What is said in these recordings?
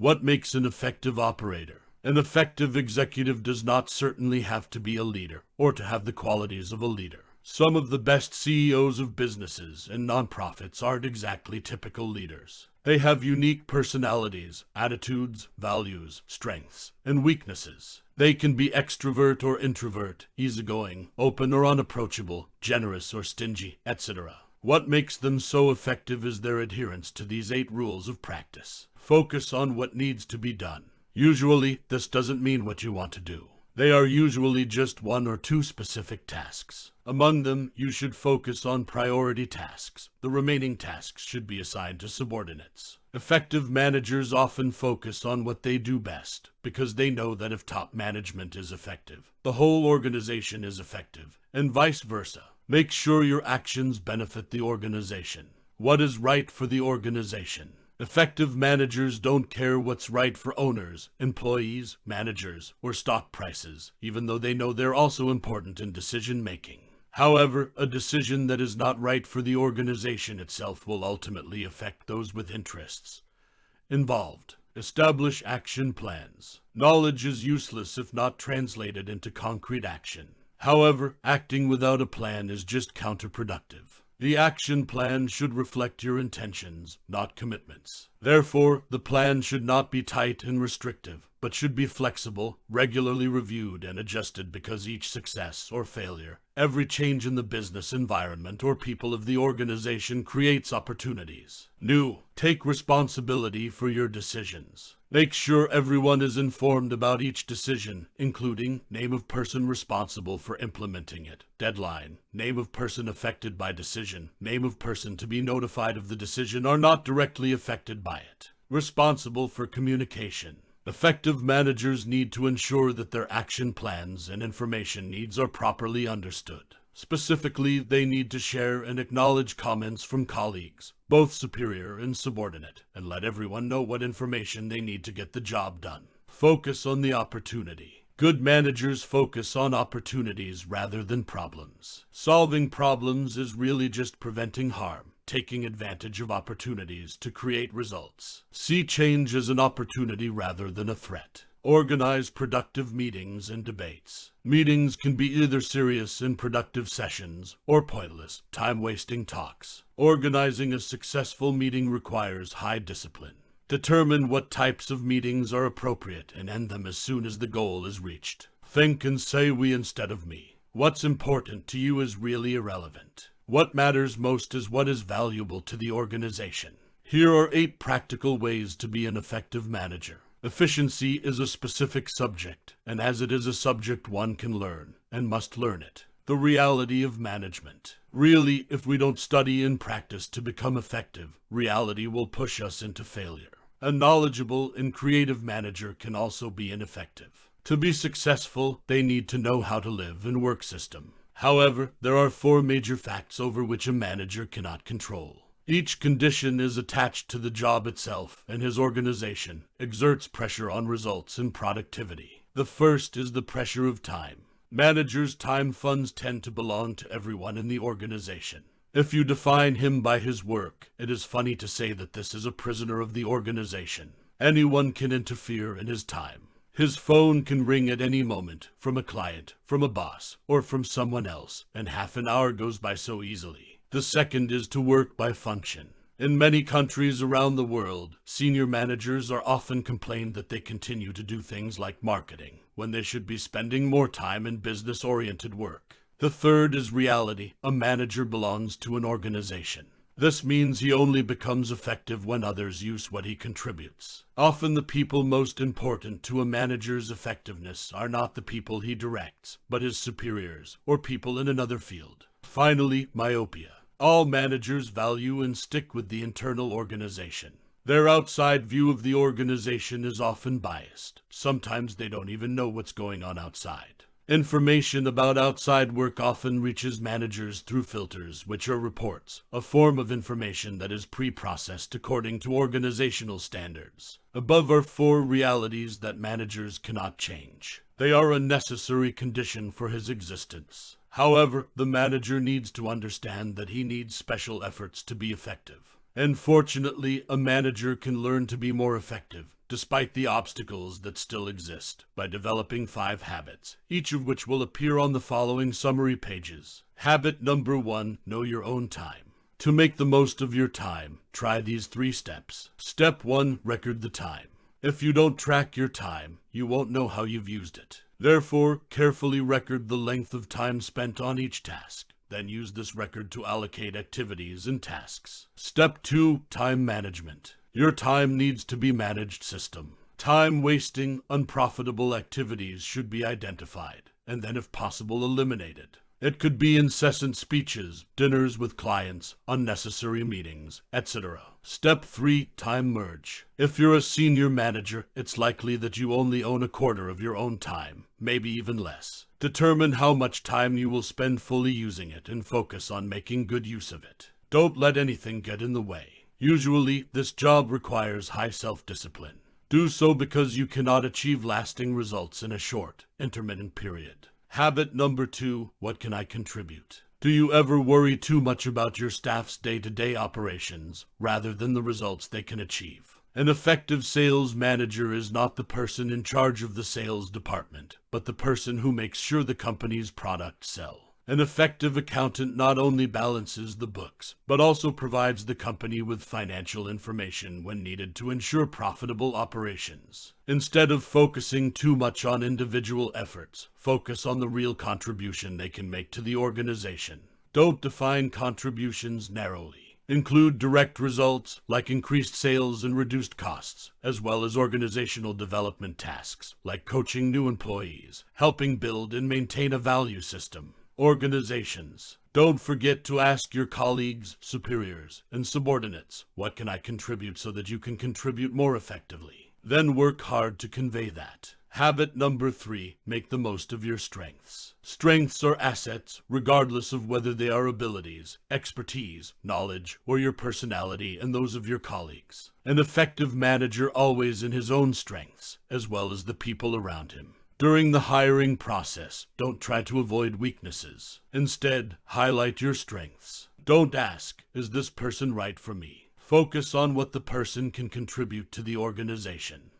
What makes an effective operator? An effective executive does not certainly have to be a leader or to have the qualities of a leader. Some of the best CEOs of businesses and nonprofits aren't exactly typical leaders. They have unique personalities, attitudes, values, strengths, and weaknesses. They can be extrovert or introvert, easygoing, open or unapproachable, generous or stingy, etc. What makes them so effective is their adherence to these 8 rules of practice. Focus on what needs to be done. Usually, this doesn't mean what you want to do. They are usually just 1 or 2 specific tasks. Among them, you should focus on priority tasks. The remaining tasks should be assigned to subordinates. Effective managers often focus on what they do best, because they know that if top management is effective, the whole organization is effective, and vice versa. Make sure your actions benefit the organization. What is right for the organization? Effective managers don't care what's right for owners, employees, managers, or stock prices, even though they know they're also important in decision-making. However, a decision that is not right for the organization itself will ultimately affect those with interests involved. Establish action plans. Knowledge is useless if not translated into concrete action. However, acting without a plan is just counterproductive. The action plan should reflect your intentions, not commitments. Therefore, the plan should not be tight and restrictive, but should be flexible, regularly reviewed and adjusted because each success or failure, every change in the business environment or people of the organization creates opportunities. Take responsibility for your decisions. Make sure everyone is informed about each decision, including name of person responsible for implementing it, deadline, name of person affected by decision, name of person to be notified of the decision or not directly affected by it. Responsible for communication. Effective managers need to ensure that their action plans and information needs are properly understood. Specifically, they need to share and acknowledge comments from colleagues, both superior and subordinate, and let everyone know what information they need to get the job done. Focus on the opportunity. Good managers focus on opportunities rather than problems. Solving problems is really just preventing harm, taking advantage of opportunities to create results. See change as an opportunity rather than a threat. Organize productive meetings and debates. Meetings can be either serious and productive sessions or pointless, time-wasting talks. Organizing a successful meeting requires high discipline. Determine what types of meetings are appropriate and end them as soon as the goal is reached. Think and say we instead of me. What's important to you is really irrelevant. What matters most is what is valuable to the organization. Here are 8 practical ways to be an effective manager. Efficiency is a specific subject, and as it is a subject one can learn, and must learn it. The reality of management. Really, if we don't study and practice to become effective, reality will push us into failure. A knowledgeable and creative manager can also be ineffective. To be successful, they need to know how to live and work system. However, there are 4 major facts over which a manager cannot control. Each condition is attached to the job itself, and his organization exerts pressure on results and productivity. The first is the pressure of time. Managers' time funds tend to belong to everyone in the organization. If you define him by his work, it is funny to say that this is a prisoner of the organization. Anyone can interfere in his time. His phone can ring at any moment, from a client, from a boss, or from someone else, and half an hour goes by so easily. The second is to work by function. In many countries around the world, senior managers are often complained that they continue to do things like marketing, when they should be spending more time in business-oriented work. The third is reality. A manager belongs to an organization. This means he only becomes effective when others use what he contributes. Often the people most important to a manager's effectiveness are not the people he directs, but his superiors, or people in another field. Finally, myopia. All managers value and stick with the internal organization. Their outside view of the organization is often biased. Sometimes they don't even know what's going on outside. Information about outside work often reaches managers through filters, which are reports, a form of information that is pre-processed according to organizational standards. Above are 4 realities that managers cannot change. They are a necessary condition for his existence. However, the manager needs to understand that he needs special efforts to be effective. And fortunately, a manager can learn to be more effective, despite the obstacles that still exist, by developing 5 habits, each of which will appear on the following summary pages. Habit number 1, know your own time. To make the most of your time, try these 3 steps. Step 1, record the time. If you don't track your time, you won't know how you've used it. Therefore, carefully record the length of time spent on each task. Then use this record to allocate activities and tasks. Step 2, time management. Your time needs to be managed system. Time-wasting, unprofitable activities should be identified, and then if possible eliminated. It could be incessant speeches, dinners with clients, unnecessary meetings, etc. Step 3, time merge. If you're a senior manager, it's likely that you only own a quarter of your own time, maybe even less. Determine how much time you will spend fully using it and focus on making good use of it. Don't let anything get in the way. Usually, this job requires high self-discipline. Do so because you cannot achieve lasting results in a short, intermittent period. Habit number 2, what can I contribute? Do you ever worry too much about your staff's day-to-day operations rather than the results they can achieve? An effective sales manager is not the person in charge of the sales department, but the person who makes sure the company's products sell. An effective accountant not only balances the books, but also provides the company with financial information when needed to ensure profitable operations. Instead of focusing too much on individual efforts, focus on the real contribution they can make to the organization. Don't define contributions narrowly. Include direct results like increased sales and reduced costs, as well as organizational development tasks like coaching new employees, helping build and maintain a value system. Organizations. Don't forget to ask your colleagues, superiors, and subordinates, what can I contribute so that you can contribute more effectively? Then work hard to convey that. Habit number 3, make the most of your strengths. Strengths are assets, regardless of whether they are abilities, expertise, knowledge, or your personality and those of your colleagues. An effective manager always in his own strengths, as well as the people around him. During the hiring process, don't try to avoid weaknesses. Instead, highlight your strengths. Don't ask, is this person right for me? Focus on what the person can contribute to the organization.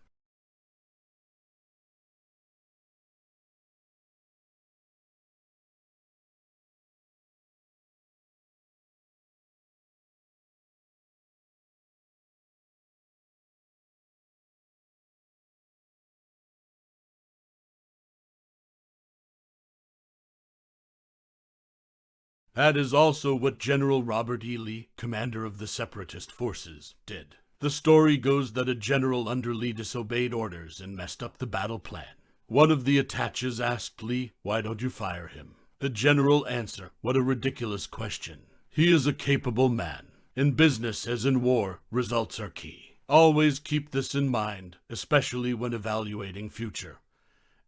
That is also what General Robert E. Lee, commander of the Separatist forces, did. The story goes that a general under Lee disobeyed orders and messed up the battle plan. One of the attaches asked Lee, why don't you fire him? The general answered, what a ridiculous question. He is a capable man. In business as in war, results are key. Always keep this in mind, especially when evaluating future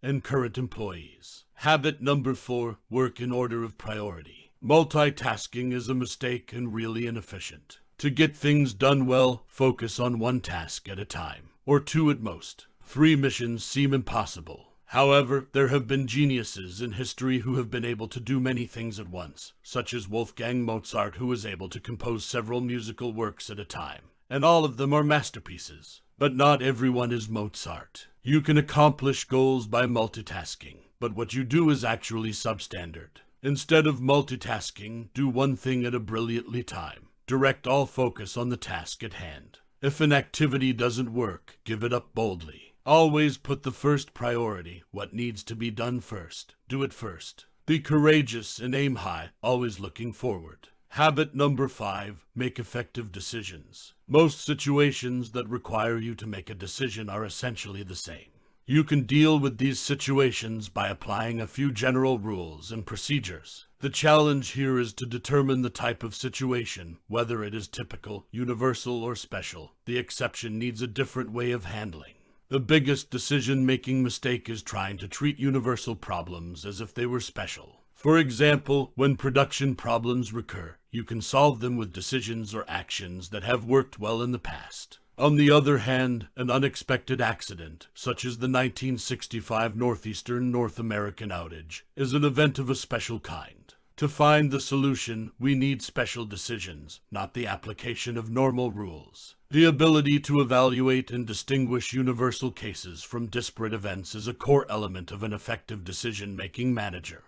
and current employees. Habit number 4, work in order of priority. Multitasking is a mistake and really inefficient. To get things done well, focus on 1 task at a time, or 2 at most. 3 missions seem impossible. However, there have been geniuses in history who have been able to do many things at once, such as Wolfgang Mozart, who was able to compose several musical works at a time, and all of them are masterpieces. But not everyone is Mozart. You can accomplish goals by multitasking, but what you do is actually substandard. Instead of multitasking, do 1 thing at a brilliantly time. Direct all focus on the task at hand. If an activity doesn't work, give it up boldly. Always put the first priority, what needs to be done first. Do it first. Be courageous and aim high, always looking forward. Habit number 5, make effective decisions. Most situations that require you to make a decision are essentially the same. You can deal with these situations by applying a few general rules and procedures. The challenge here is to determine the type of situation, whether it is typical, universal, or special. The exception needs a different way of handling. The biggest decision-making mistake is trying to treat universal problems as if they were special. For example, when production problems recur, you can solve them with decisions or actions that have worked well in the past. On the other hand, an unexpected accident, such as the 1965 Northeastern North American outage, is an event of a special kind. To find the solution, we need special decisions, not the application of normal rules. The ability to evaluate and distinguish universal cases from disparate events is a core element of an effective decision-making manager.